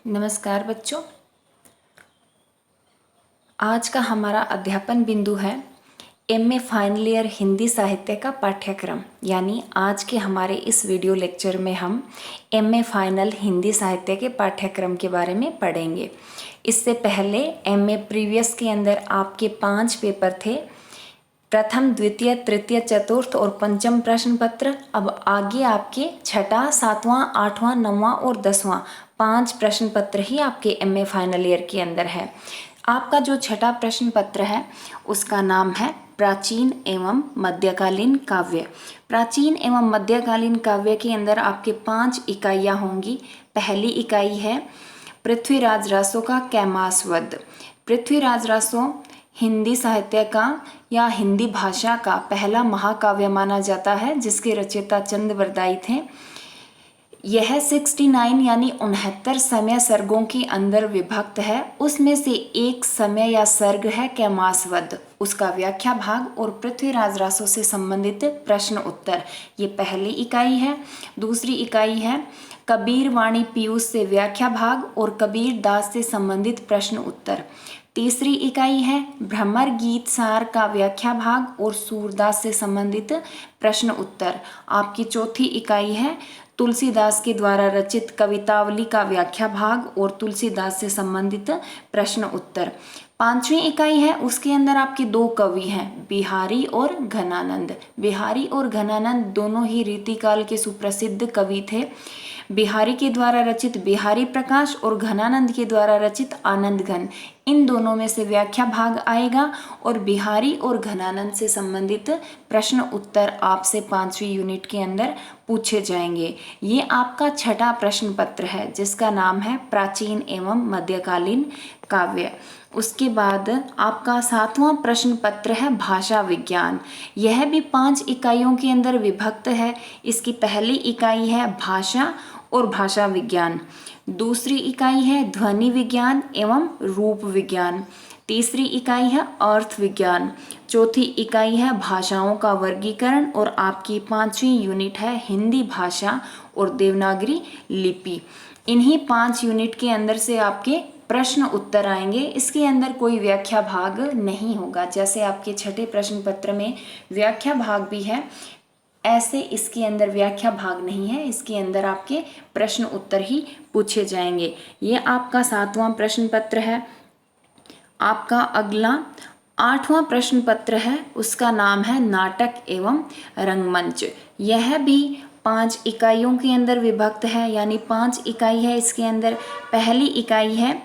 नमस्कार बच्चों। आज का हमारा अध्यापन बिंदु है एमए फाइनल ईयर हिंदी साहित्य का पाठ्यक्रम। यानी आज के हमारे इस वीडियो लेक्चर में हम एमए फाइनल हिंदी साहित्य के पाठ्यक्रम के बारे में पढ़ेंगे। इससे पहले एमए प्रीवियस के अंदर आपके 5 पेपर थे, प्रथम, द्वितीय, तृतीय, चतुर्थ और पंचम प्रश्न पत्र। अब आगे आपके छठा, सातवां, आठवां, नौवां और 10वां 5 प्रश्न पत्र ही आपके एमए फाइनल ईयर के अंदर है। आपका जो छठा प्रश्न पत्र है उसका नाम है प्राचीन एवं मध्यकालीन काव्य। प्राचीन एवं मध्यकालीन काव्य के अंदर आपके 5 इकाइयाँ होंगी। पहली इकाई है पृथ्वीराज रासो का कैमासवध। पृथ्वीराज रासो हिंदी साहित्य का या हिंदी भाषा का पहला महाकाव्य माना जाता है, जिसके रचयिता चंद बरदाई थे। यह 69 यानी 69 समय सर्गों के अंदर विभक्त है। उसमें से एक समय या सर्ग है कैमासवध, उसका व्याख्या भाग और पृथ्वीराज रासो से संबंधित प्रश्न उत्तर। ये पहली इकाई है। दूसरी इकाई है कबीर वाणी पीयूष से व्याख्या भाग और कबीर दास से संबंधित प्रश्न उत्तर। तीसरी इकाई है भ्रमर गीत सार का व्याख्या भाग और सूरदास से संबंधित प्रश्न उत्तर। आपकी चौथी इकाई है तुलसीदास के द्वारा रचित कवितावली का व्याख्या भाग और तुलसीदास से संबंधित प्रश्न उत्तर। पांचवी इकाई है, उसके अंदर आपके 2 कवि हैं, बिहारी और घनानंद। बिहारी और घनानंद दोनों ही रीतिकाल के सुप्रसिद्ध कवि थे। बिहारी के द्वारा रचित बिहारी प्रकाश और घनानंद के द्वारा रचित आनंद घन, इन दोनों में से व्याख्या भाग आएगा और बिहारी और घनानंद से संबंधित प्रश्न उत्तर आपसे 5वीं यूनिट के अंदर पूछे जाएंगे। ये आपका छठा प्रश्न पत्र है, जिसका नाम है प्राचीन एवं मध्यकालीन काव्य। उसके बाद आपका 7वां प्रश्न पत्र है भाषा विज्ञान। यह भी 5 इकाइयों के अंदर विभक्त है। इसकी पहली इकाई है भाषा और भाषा विज्ञान। दूसरी इकाई है ध्वनि विज्ञान एवं रूप विज्ञान। तीसरी इकाई है अर्थ विज्ञान। चौथी इकाई है भाषाओं का वर्गीकरण और आपकी 5वीं यूनिट है हिंदी भाषा और देवनागरी लिपि। इन्हीं 5 यूनिट के अंदर से आपके प्रश्न उत्तर आएंगे। इसके अंदर कोई व्याख्या भाग नहीं होगा। जैसे आपके छठे प्रश्न पत्र में व्याख्या भाग भी है, ऐसे इसके अंदर व्याख्या भाग नहीं है। इसके अंदर आपके प्रश्न उत्तर ही पूछे जाएंगे। ये आपका 7वां प्रश्न पत्र है। आपका अगला 8वां प्रश्न पत्र है, उसका नाम है नाटक एवं रंगमंच। यह भी 5 इकाइयों के अंदर विभक्त है, यानी 5 इकाई है इसके अंदर। पहली इकाई है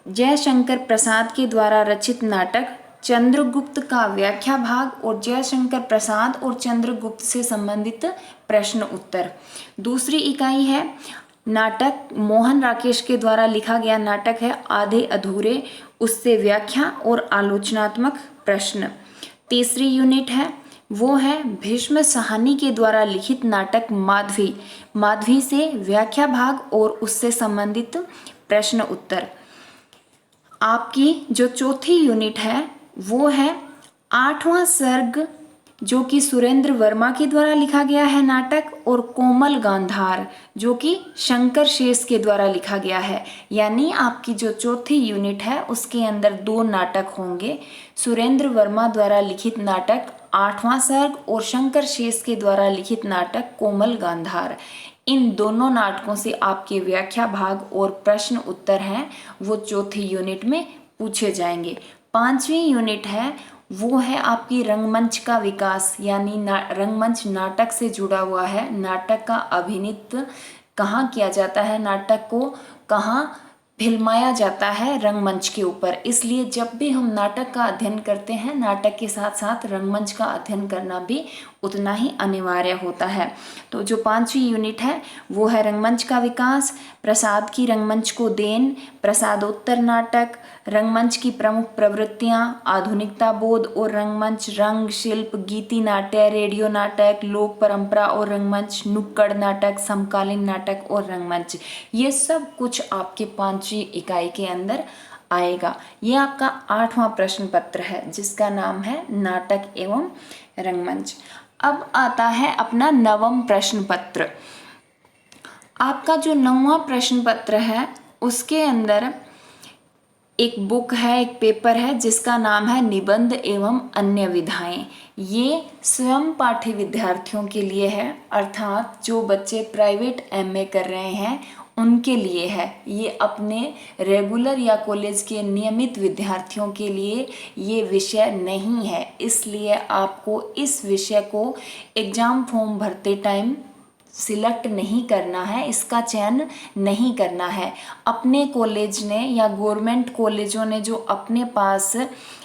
जयशंकर प्रसाद के द्वारा रचित नाटक चंद्रगुप्त का व्याख्या भाग और जयशंकर प्रसाद और चंद्रगुप्त से संबंधित प्रश्न उत्तर। दूसरी इकाई है नाटक मोहन राकेश के द्वारा लिखा गया नाटक है आधे अधूरे, उससे व्याख्या और आलोचनात्मक प्रश्न। तीसरी यूनिट है वो है भीष्म साहनी के द्वारा लिखित नाटक माधवी। माधवी से व्याख्या भाग और उससे संबंधित प्रश्न उत्तर। आपकी जो चौथी यूनिट है वो है 8वां सर्ग, जो कि सुरेंद्र वर्मा के द्वारा लिखा गया है नाटक, और कोमल गांधार, जो कि शंकर शेष के द्वारा लिखा गया है। यानी आपकी जो चौथी यूनिट है उसके अंदर 2 नाटक होंगे, सुरेंद्र वर्मा द्वारा लिखित नाटक 8वां सर्ग और शंकर शेष के द्वारा लिखित नाटक कोमल गांधार। इन दोनों नाटकों से आपके व्याख्या भाग और प्रश्न उत्तर हैं वो चौथी यूनिट में पूछे जाएंगे। 5वीं यूनिट है वो है आपकी रंगमंच का विकास, यानी रंगमंच नाटक से जुड़ा हुआ है। नाटक का अभिनय कहाँ किया जाता है, नाटक को कहाँ फिल्माया जाता है, रंगमंच के ऊपर। इसलिए जब भी हम नाटक का अध्ययन करते हैं, नाटक के साथ साथ रंगमंच का अध्ययन करना भी उतना ही अनिवार्य होता है। तो जो 5वीं यूनिट है वो है रंगमंच का विकास, प्रसाद की रंगमंच को देन, प्रसादोत्तर नाटक, रंगमंच की प्रमुख प्रवृत्तियां, आधुनिकता बोध और रंगमंच, रंग शिल्प, गीति नाट्य, रेडियो नाटक, लोक परंपरा और रंगमंच, नुक्कड़ नाटक, समकालीन नाटक और रंगमंच। ये सब कुछ आपके 5वीं इकाई के अंदर आएगा। ये आपका 8वां प्रश्न पत्र है, जिसका नाम है नाटक एवं रंगमंच। अब आता है अपना 9वां प्रश्न पत्र। आपका जो 9वां प्रश्न पत्र है उसके अंदर एक बुक है, एक पेपर है जिसका नाम है निबंध एवं अन्य विधाएं। ये स्वयं पाठी विद्यार्थियों के लिए है, अर्थात जो बच्चे प्राइवेट एमए कर रहे हैं उनके लिए है। ये अपने रेगुलर या कॉलेज के नियमित विद्यार्थियों के लिए ये विषय नहीं है। इसलिए आपको इस विषय को एग्जाम फॉर्म भरते टाइम सिलेक्ट नहीं करना है, इसका चयन नहीं करना है। अपने कॉलेज ने या गवर्नमेंट कॉलेजों ने जो अपने पास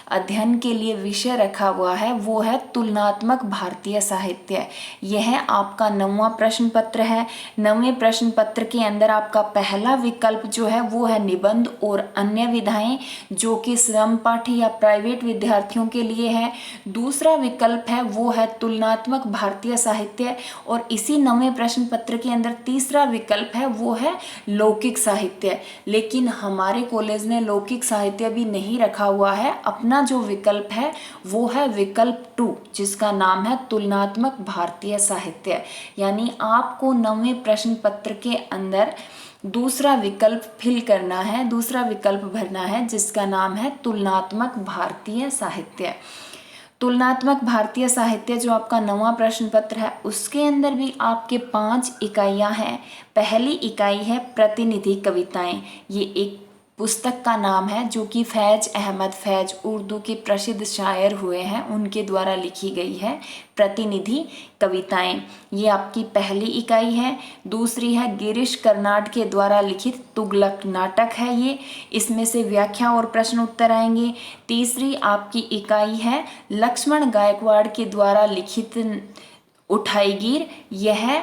अध्ययन के लिए विषय रखा हुआ है वो है तुलनात्मक भारतीय साहित्य। यह आपका 9वां प्रश्न पत्र है। 9वें प्रश्न पत्र के अंदर आपका पहला विकल्प जो है वो है निबंध और अन्य विधाएं, जो कि स्वयं पाठी या प्राइवेट विद्यार्थियों के लिए है। दूसरा विकल्प है वो है तुलनात्मक भारतीय साहित्य, और इसी 9वें प्रश्न पत्र के अंदर तीसरा विकल्प है वो है लौकिक साहित्य। लेकिन हमारे कॉलेज ने लौकिक साहित्य भी नहीं रखा हुआ है। अपना जो विकल्प है वो है विकल्प 2, जिसका नाम है तुलनात्मक भारतीय साहित्य। यानी आपको 9वें प्रश्न पत्र के अंदर दूसरा विकल्प फिल करना है, दूसरा विकल्प भरना है, जिसका नाम है तुलनात्मक भारतीय साहित्य। तुलनात्मक भारतीय साहित्य जो आपका 9वां प्रश्न पत्र है उसके अंदर भी आपके 5 इकाइयां हैं। पहली इकाई है प्रतिनिधि कविताएं। ये एक पुस्तक का नाम है जो कि फैज अहमद फैज उर्दू के प्रसिद्ध शायर हुए हैं, उनके द्वारा लिखी गई है प्रतिनिधि कविताएं। ये आपकी पहली इकाई है। दूसरी है गिरीश कर्नाड के द्वारा लिखित तुगलक नाटक है ये, इसमें से व्याख्या और प्रश्न उत्तर आएंगे। तीसरी आपकी इकाई है लक्ष्मण गायकवाड़ के द्वारा लिखित उठाईगीर। यह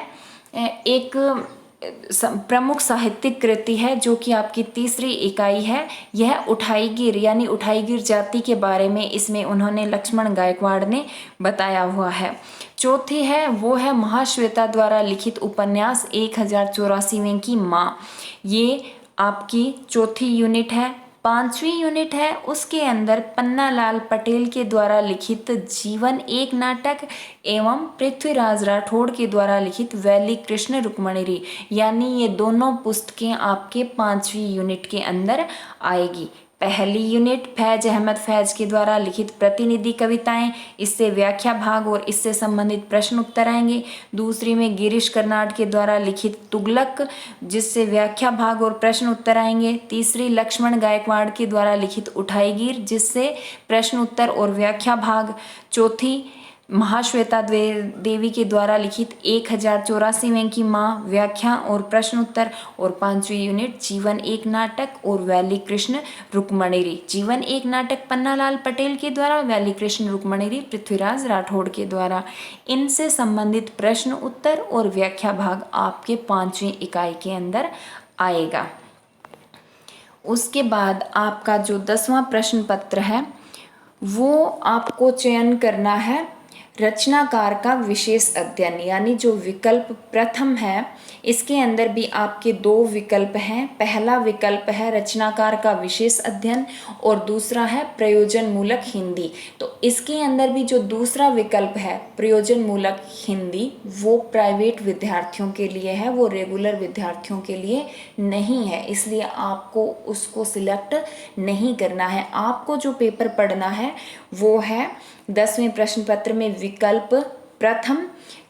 एक प्रमुख साहित्यिक कृति है जो कि आपकी तीसरी इकाई है। यह उठाईगीर यानी उठाईगीर जाति के बारे में इसमें उन्होंने लक्ष्मण गायकवाड़ ने बताया हुआ है। चौथी है वो है महाश्वेता द्वारा लिखित उपन्यास 1084वें की माँ। ये आपकी चौथी यूनिट है। 5वीं यूनिट है उसके अंदर पन्नालाल पटेल के द्वारा लिखित जीवन एक नाटक एवं पृथ्वीराज राठौड़ के द्वारा लिखित वैली कृष्ण रुक्मणी, यानी ये दोनों पुस्तकें आपके 5वीं यूनिट के अंदर आएगी। पहली यूनिट फैज अहमद फैज के द्वारा लिखित प्रतिनिधि कविताएं, इससे व्याख्या भाग और इससे संबंधित प्रश्न उत्तर आएंगे। दूसरी में गिरीश कर्नाड के द्वारा लिखित तुगलक, जिससे व्याख्या भाग और प्रश्न उत्तर आएंगे। तीसरी लक्ष्मण गायकवाड़ के द्वारा लिखित उठाईगीर, जिससे प्रश्न उत्तर और व्याख्या भाग। चौथी महाश्वेता देवी के द्वारा लिखित 1084वें की माँ, व्याख्या और प्रश्न उत्तर। और 5वीं यूनिट जीवन एक नाटक और वैली कृष्ण रुक्मणी। जीवन एक नाटक पन्नालाल पटेल के द्वारा, वैली कृष्ण रुक्मणी पृथ्वीराज राठौड़ के द्वारा। इनसे संबंधित प्रश्न उत्तर और व्याख्या भाग आपके 5वीं इकाई के अंदर आएगा। उसके बाद आपका जो 10वां प्रश्न पत्र है वो आपको चयन करना है रचनाकार का विशेष अध्ययन, यानी जो विकल्प प्रथम है इसके अंदर भी आपके 2 विकल्प हैं। पहला विकल्प है रचनाकार का विशेष अध्ययन और दूसरा है प्रयोजन मूलक हिंदी। तो इसके अंदर भी जो दूसरा विकल्प है प्रयोजन मूलक हिंदी वो प्राइवेट विद्यार्थियों के लिए है, वो रेगुलर विद्यार्थियों के लिए नहीं है, इसलिए आपको उसको सिलेक्ट नहीं करना है। आपको जो पेपर पढ़ना है वो है 10वें प्रश्न पत्र में विकल्प प्रथम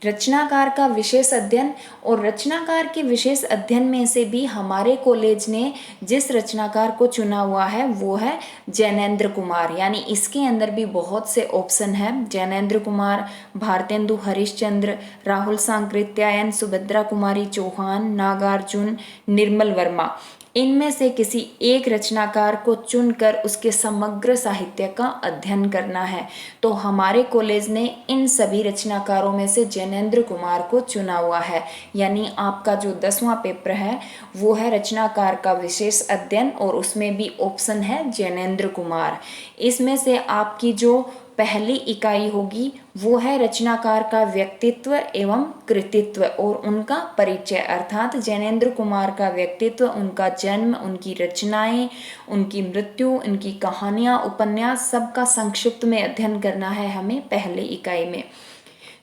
रचनाकार का विशेष अध्ययन। और रचनाकार के विशेष अध्ययन में से भी हमारे कॉलेज ने जिस रचनाकार को चुना हुआ है वो है जैनेंद्र कुमार, यानी इसके अंदर भी बहुत से ऑप्शन है। जैनेंद्र कुमार, भारतेंदु हरिश्चंद्र, राहुल सांकृत्यायन, सुभद्रा कुमारी चौहान, नागार्जुन, निर्मल वर्मा। इनमें से किसी एक रचनाकार को चुनकर उसके समग्र साहित्य का अध्ययन करना है। तो हमारे कॉलेज ने इन सभी रचनाकारों में से जैनेंद्र कुमार को चुना हुआ है, यानी आपका जो 10वां पेपर है वो है रचनाकार का विशेष अध्ययन और उसमें भी ऑप्शन है जैनेंद्र कुमार। इसमें से आपकी जो पहली इकाई होगी वो है रचनाकार का व्यक्तित्व एवं कृतित्व और उनका परिचय, अर्थात जैनेंद्र कुमार का व्यक्तित्व, उनका जन्म, उनकी रचनाएं, उनकी मृत्यु, उनकी कहानियां, उपन्यास, सबका संक्षिप्त में अध्ययन करना है हमें पहली इकाई में।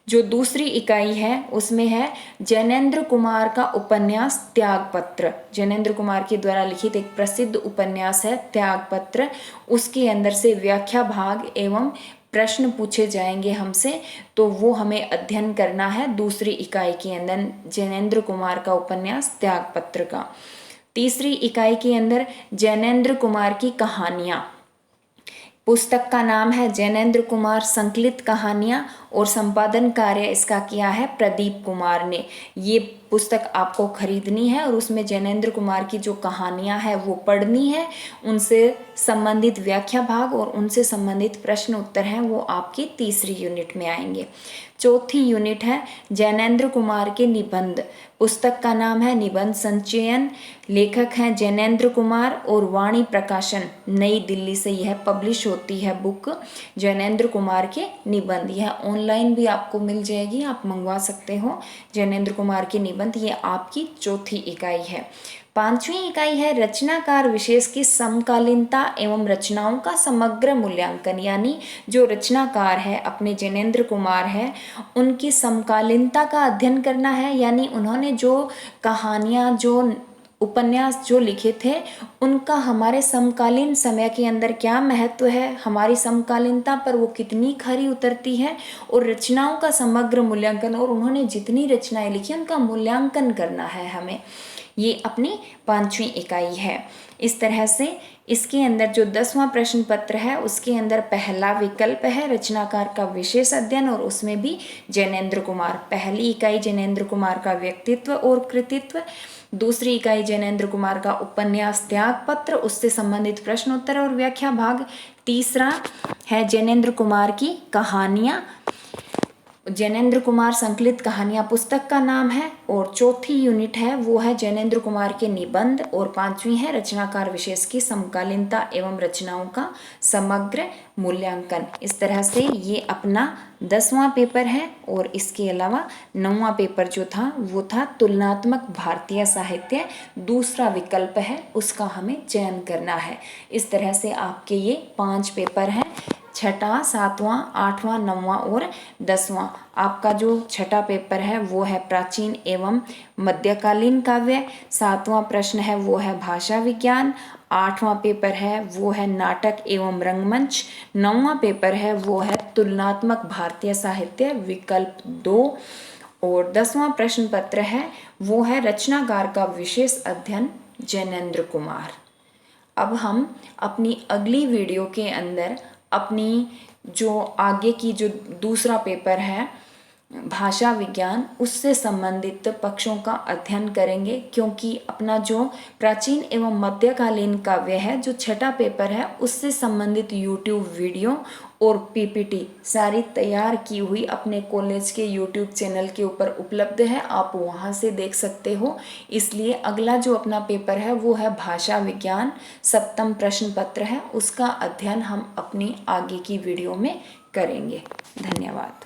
जो दूसरी इकाई है उसमें है जैनेन्द्र कुमार का उपन्यास त्यागपत्र। जैनेन्द्र कुमार के द्वारा लिखित एक प्रसिद्ध उपन्यास है त्यागपत्र। उसके अंदर से व्याख्या भाग एवं प्रश्न पूछे जाएंगे हमसे, तो वो हमें अध्ययन करना है दूसरी इकाई के अंदर जैनेन्द्र कुमार का उपन्यास त्यागपत्र का। तीसरी इकाई के अंदर जैनेन्द्र कुमार की कहानियाँ। पुस्तक का नाम है जैनेन्द्र कुमार संकलित कहानियाँ और संपादन कार्य इसका किया है प्रदीप कुमार ने। ये पुस्तक आपको खरीदनी है और उसमें जैनेन्द्र कुमार की जो कहानियाँ हैं वो पढ़नी है, उनसे संबंधित व्याख्या भाग और उनसे संबंधित प्रश्न उत्तर हैं वो आपकी तीसरी यूनिट में आएंगे। चौथी यूनिट है जैनेन्द्र कुमार के निबंध। पुस्तक का नाम है निबंध संचयन। लेखक हैं जैनेन्द्र कुमार और वाणी प्रकाशन नई दिल्ली से यह पब्लिश होती है बुक जैनेन्द्र कुमार के निबंध। यह ऑनलाइन भी आपको मिल जाएगी, आप मंगवा सकते हो जैनेन्द्र कुमार के निबंध। ये आपकी चौथी इकाई है। पांचवी इकाई है रचनाकार विशेष की समकालीनता एवं रचनाओं का समग्र मूल्यांकन, यानी जो रचनाकार है अपने जैनेन्द्र कुमार है उनकी समकालीनता का अध्ययन करना है, यानी उन्होंने जो कहानियाँ जो उपन्यास जो लिखे थे उनका हमारे समकालीन समय के अंदर क्या महत्व है, हमारी समकालीनता पर वो कितनी खरी उतरती है, और रचनाओं का समग्र मूल्यांकन और उन्होंने जितनी रचनाएं लिखी उनका मूल्यांकन करना है हमें। ये अपनी पांचवी इकाई है। इस तरह से इसके अंदर जो 10वां प्रश्न पत्र है उसके अंदर पहला विकल्प है रचनाकार का विशेष अध्ययन और उसमें भी जैनेन्द्र कुमार। पहली इकाई जैनेन्द्र कुमार का व्यक्तित्व और कृतित्व, दूसरी इकाई जैनेन्द्र कुमार का उपन्यास त्यागपत्र, उससे संबंधित प्रश्न उत्तर और व्याख्या भाग, तीसरा है जैनेन्द्र कुमार की कहानियाँ, जैनेन्द्र कुमार संकलित कहानियाँ पुस्तक का नाम है, और चौथी यूनिट है वो है जैनेन्द्र कुमार के निबंध, और पांचवी है रचनाकार विशेष की समकालीनता एवं रचनाओं का समग्र मूल्यांकन। इस तरह से ये अपना 10वां पेपर है। और इसके अलावा 9वां पेपर जो था वो था तुलनात्मक भारतीय साहित्य, दूसरा विकल्प है उसका हमें चयन करना है। इस तरह से आपके ये 5 पेपर हैं, छठा, 7वां, 8वां, 9वां और 10वां। आपका जो छठा पेपर है वो है प्राचीन एवं मध्यकालीन काव्य, 7वां प्रश्न है वो है भाषा विज्ञान, 8वां पेपर है वो है नाटक एवं रंगमंच, 9वां पेपर है वो है तुलनात्मक भारतीय साहित्य विकल्प 2, और 10वां प्रश्न पत्र है वो है रचनाकार का विशेष अध्ययन जैनेन्द्र कुमार। अब हम अपनी अगली वीडियो के अंदर अपनी जो आगे की जो दूसरा पेपर है भाषा विज्ञान उससे संबंधित पक्षों का अध्ययन करेंगे, क्योंकि अपना जो प्राचीन एवं मध्यकालीन काव्य है जो छठा पेपर है उससे संबंधित यूट्यूब वीडियो और पीपीटी सारी तैयार की हुई अपने कॉलेज के यूट्यूब चैनल के ऊपर उपलब्ध है, आप वहां से देख सकते हो। इसलिए अगला जो अपना पेपर है वो है भाषा विज्ञान, 7वां प्रश्न पत्र है, उसका अध्ययन हम अपनी आगे की वीडियो में करेंगे। धन्यवाद।